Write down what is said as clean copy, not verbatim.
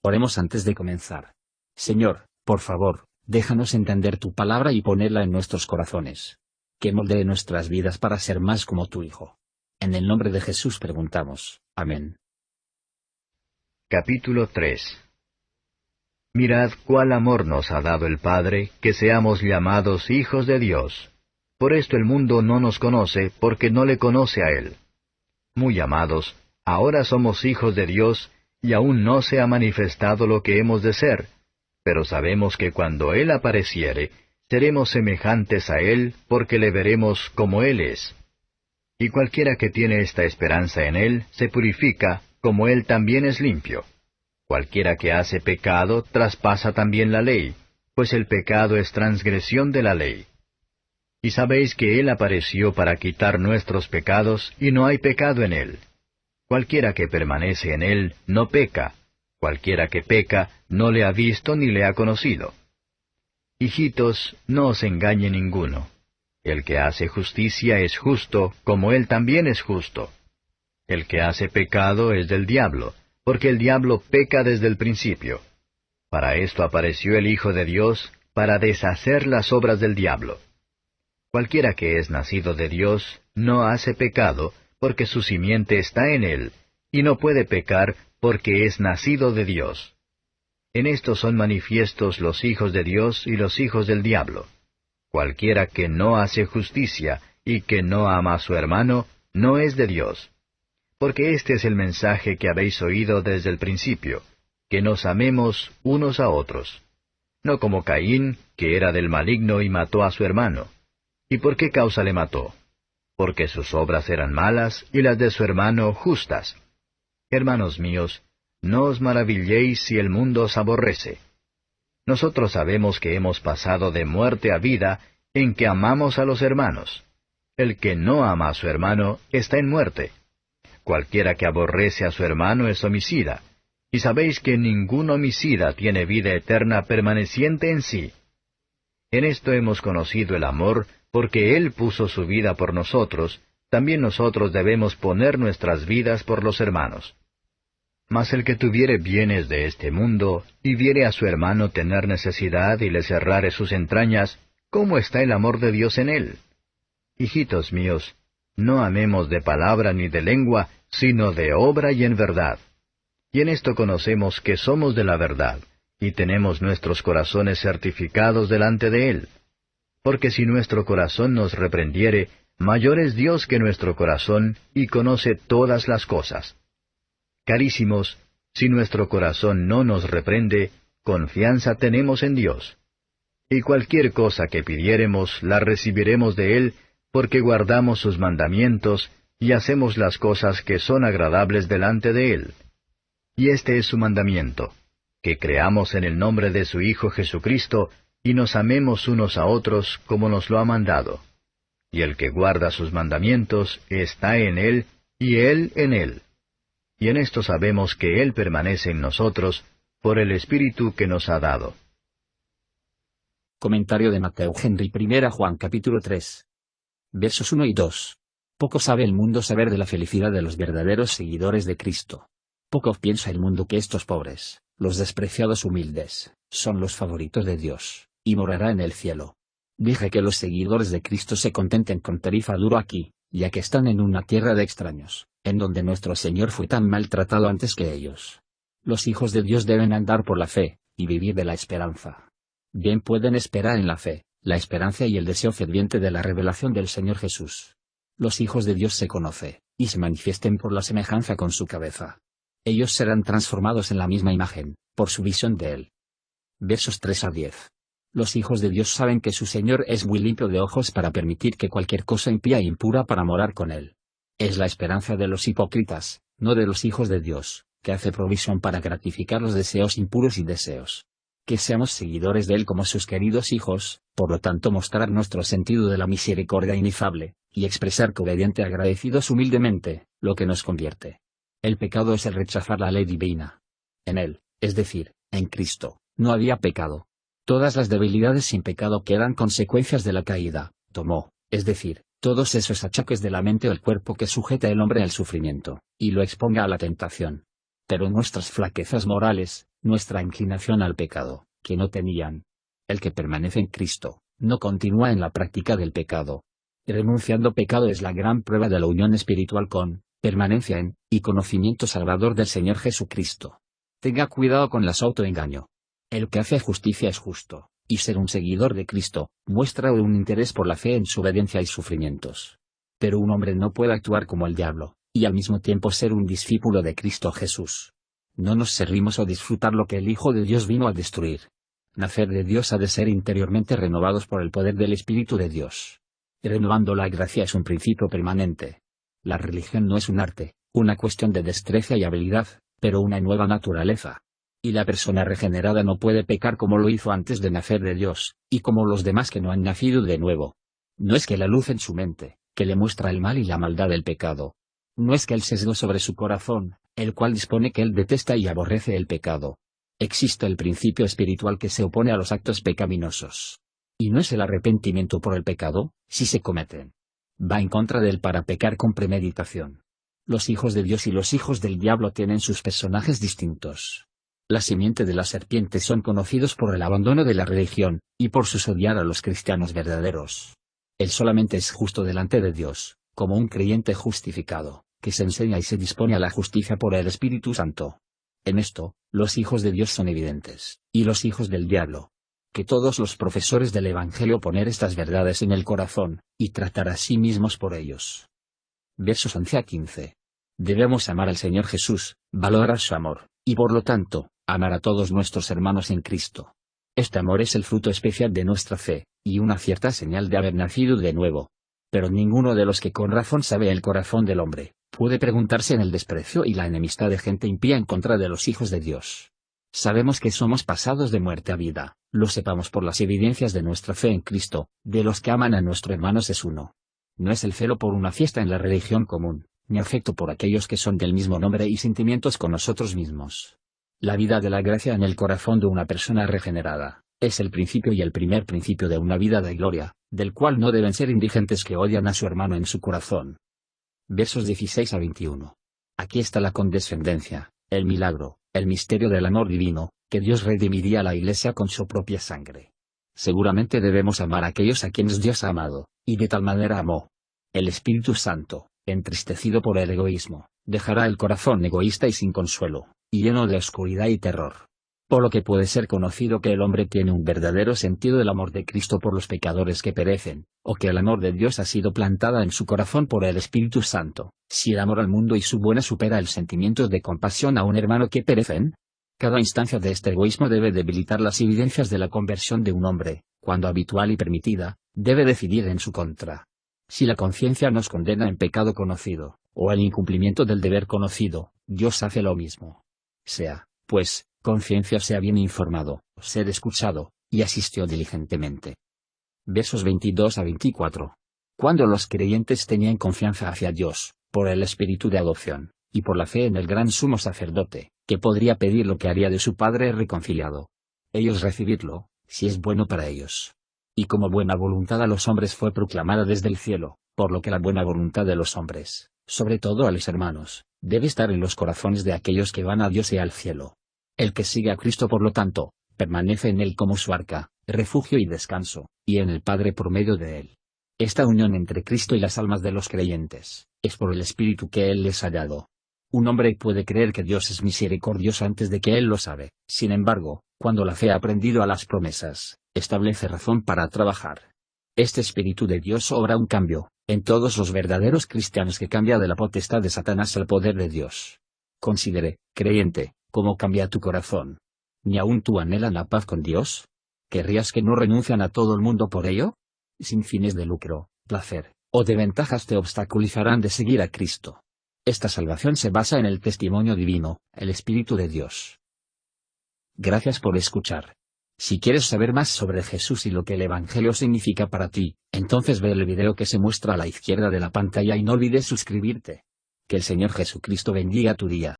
Oremos antes de comenzar. Señor, por favor, déjanos entender tu palabra y ponerla en nuestros corazones. Que moldee nuestras vidas para ser más como tu Hijo. En el nombre de Jesús preguntamos. Amén. Capítulo 3. Mirad cuál amor nos ha dado el Padre, que seamos llamados hijos de Dios. Por esto el mundo no nos conoce, porque no le conoce a Él. Muy amados, ahora somos hijos de Dios, y aún no se ha manifestado lo que hemos de ser, pero sabemos que cuando Él apareciere, seremos semejantes a Él, porque le veremos como Él es. Y cualquiera que tiene esta esperanza en Él, se purifica, como Él también es limpio. Cualquiera que hace pecado, traspasa también la ley, pues el pecado es transgresión de la ley. Y sabéis que Él apareció para quitar nuestros pecados, y no hay pecado en Él. Cualquiera que permanece en Él, no peca. Cualquiera que peca, no le ha visto ni le ha conocido. Hijitos, no os engañe ninguno. El que hace justicia es justo, como Él también es justo. El que hace pecado es del diablo, porque el diablo peca desde el principio. Para esto apareció el Hijo de Dios, para deshacer las obras del diablo. Cualquiera que es nacido de Dios, no hace pecado, porque su simiente está en él, y no puede pecar, porque es nacido de Dios. En esto son manifiestos los hijos de Dios y los hijos del diablo. Cualquiera que no hace justicia, y que no ama a su hermano, no es de Dios. Porque este es el mensaje que habéis oído desde el principio, que nos amemos unos a otros. No como Caín, que era del maligno y mató a su hermano. ¿Y por qué causa le mató? Porque sus obras eran malas y las de su hermano justas. Hermanos míos, no os maravilléis si el mundo os aborrece. Nosotros sabemos que hemos pasado de muerte a vida en que amamos a los hermanos. El que no ama a su hermano está en muerte. Cualquiera que aborrece a su hermano es homicida, y sabéis que ningún homicida tiene vida eterna permaneciente en sí. En esto hemos conocido el amor, porque Él puso su vida por nosotros, también nosotros debemos poner nuestras vidas por los hermanos. Mas el que tuviere bienes de este mundo, y viere a su hermano tener necesidad y le cerrare sus entrañas, ¿cómo está el amor de Dios en él? Hijitos míos, no amemos de palabra ni de lengua, sino de obra y en verdad. Y en esto conocemos que somos de la verdad, y tenemos nuestros corazones certificados delante de Él. Porque si nuestro corazón nos reprendiere, mayor es Dios que nuestro corazón, y conoce todas las cosas. Carísimos, si nuestro corazón no nos reprende, confianza tenemos en Dios. Y cualquier cosa que pidiéremos, la recibiremos de Él, porque guardamos sus mandamientos, y hacemos las cosas que son agradables delante de Él. Y este es su mandamiento, que creamos en el nombre de su Hijo Jesucristo, y nos amemos unos a otros como nos lo ha mandado. Y el que guarda sus mandamientos está en Él, y Él en Él. Y en esto sabemos que Él permanece en nosotros, por el Espíritu que nos ha dado. Comentario de Mateo Henry. 1 Juan capítulo 3. Versos 1 y 2. Poco sabe el mundo saber de la felicidad de los verdaderos seguidores de Cristo. Poco piensa el mundo que estos pobres, los despreciados humildes, son los favoritos de Dios, y morará en el cielo. Dije que los seguidores de Cristo se contenten con tarifa duro aquí, ya que están en una tierra de extraños, en donde nuestro Señor fue tan maltratado antes que ellos. Los hijos de Dios deben andar por la fe, y vivir de la esperanza. Bien pueden esperar en la fe, la esperanza y el deseo ferviente de la revelación del Señor Jesús. Los hijos de Dios se conoce, y se manifiesten por la semejanza con su cabeza. Ellos serán transformados en la misma imagen, por su visión de Él. Versos 3 a 10. Los hijos de Dios saben que su Señor es muy limpio de ojos para permitir que cualquier cosa impía e impura para morar con Él. Es la esperanza de los hipócritas, no de los hijos de Dios, que hace provisión para gratificar los deseos impuros y deseos. Que seamos seguidores de Él como sus queridos hijos, por lo tanto mostrar nuestro sentido de la misericordia inefable, y expresar que obediente agradecidos humildemente, lo que nos convierte. El pecado es el rechazar la ley divina. En Él, es decir, en Cristo, no había pecado. Todas las debilidades sin pecado que eran consecuencias de la caída, tomó, es decir, todos esos achaques de la mente o el cuerpo que sujeta al hombre al sufrimiento, y lo exponga a la tentación. Pero nuestras flaquezas morales, nuestra inclinación al pecado, que no tenían. El que permanece en Cristo, no continúa en la práctica del pecado. Renunciando pecado es la gran prueba de la unión espiritual con, permanencia en, y conocimiento salvador del Señor Jesucristo. Tenga cuidado con las autoengaño. El que hace justicia es justo, y ser un seguidor de Cristo, muestra un interés por la fe en su obediencia y sufrimientos. Pero un hombre no puede actuar como el diablo, y al mismo tiempo ser un discípulo de Cristo Jesús. No nos servimos o disfrutar lo que el Hijo de Dios vino a destruir. Nacer de Dios ha de ser interiormente renovados por el poder del Espíritu de Dios. Renovando la gracia es un principio permanente. La religión no es un arte, una cuestión de destreza y habilidad, pero una nueva naturaleza. Y la persona regenerada no puede pecar como lo hizo antes de nacer de Dios, y como los demás que no han nacido de nuevo. No es que la luz en su mente, que le muestra el mal y la maldad del pecado. No es que el sesgo sobre su corazón, el cual dispone que él detesta y aborrece el pecado. Existe el principio espiritual que se opone a los actos pecaminosos. Y no es el arrepentimiento por el pecado, si se cometen. Va en contra del para pecar con premeditación. Los hijos de Dios y los hijos del diablo tienen sus personajes distintos. La simiente de la serpiente son conocidos por el abandono de la religión, y por sus odiar a los cristianos verdaderos. Él solamente es justo delante de Dios, como un creyente justificado, que se enseña y se dispone a la justicia por el Espíritu Santo. En esto, los hijos de Dios son evidentes, y los hijos del diablo. Que todos los profesores del Evangelio poner estas verdades en el corazón, y tratar a sí mismos por ellos. Versos 11 a 15. Debemos amar al Señor Jesús, valorar su amor, y por lo tanto, amar a todos nuestros hermanos en Cristo. Este amor es el fruto especial de nuestra fe, y una cierta señal de haber nacido de nuevo. Pero ninguno de los que con razón sabe el corazón del hombre, puede preguntarse en el desprecio y la enemistad de gente impía en contra de los hijos de Dios. Sabemos que somos pasados de muerte a vida, lo sepamos por las evidencias de nuestra fe en Cristo, de los que aman a nuestro hermano es uno. No es el celo por una fiesta en la religión común, ni afecto por aquellos que son del mismo nombre y sentimientos con nosotros mismos. La vida de la gracia en el corazón de una persona regenerada, es el principio y el primer principio de una vida de gloria, del cual no deben ser indigentes que odian a su hermano en su corazón. Versos 16 a 21. Aquí está la condescendencia, el milagro, el misterio del amor divino, que Dios redimiría a la Iglesia con su propia sangre. Seguramente debemos amar a aquellos a quienes Dios ha amado, y de tal manera amó. El Espíritu Santo, entristecido por el egoísmo, dejará el corazón egoísta y sin consuelo, y lleno de oscuridad y terror. Por lo que puede ser conocido que el hombre tiene un verdadero sentido del amor de Cristo por los pecadores que perecen, o que el amor de Dios ha sido plantada en su corazón por el Espíritu Santo, si el amor al mundo y su buena supera el sentimiento de compasión a un hermano que perecen. Cada instancia de este egoísmo debe debilitar las evidencias de la conversión de un hombre, cuando habitual y permitida, debe decidir en su contra. Si la conciencia nos condena en pecado conocido, o el incumplimiento del deber conocido, Dios hace lo mismo. Sea, pues, conciencia sea bien informado, ser escuchado, y asistió diligentemente. Versos 22 a 24. Cuando los creyentes tenían confianza hacia Dios, por el espíritu de adopción, y por la fe en el gran sumo sacerdote, que podría pedir lo que haría de su Padre reconciliado. Ellos recibirlo, si es bueno para ellos. Y como buena voluntad a los hombres fue proclamada desde el cielo, por lo que la buena voluntad de los hombres, sobre todo a los hermanos, debe estar en los corazones de aquellos que van a Dios y al cielo. El que sigue a Cristo por lo tanto, permanece en él como su arca, refugio y descanso, y en el Padre por medio de él. Esta unión entre Cristo y las almas de los creyentes, es por el Espíritu que Él les ha dado. Un hombre puede creer que Dios es misericordioso antes de que Él lo sabe, sin embargo, cuando la fe ha aprendido a las promesas, establece razón para trabajar. Este Espíritu de Dios obra un cambio, en todos los verdaderos cristianos que cambia de la potestad de Satanás al poder de Dios. Considere, creyente, cómo cambia tu corazón. ¿Ni aún tú anhelan la paz con Dios? ¿Querrías que no renuncian a todo el mundo por ello? Sin fines de lucro, placer, o de ventajas te obstaculizarán de seguir a Cristo. Esta salvación se basa en el testimonio divino, el Espíritu de Dios. Gracias por escuchar. Si quieres saber más sobre Jesús y lo que el Evangelio significa para ti, entonces ve el video que se muestra a la izquierda de la pantalla y no olvides suscribirte. Que el Señor Jesucristo bendiga tu día.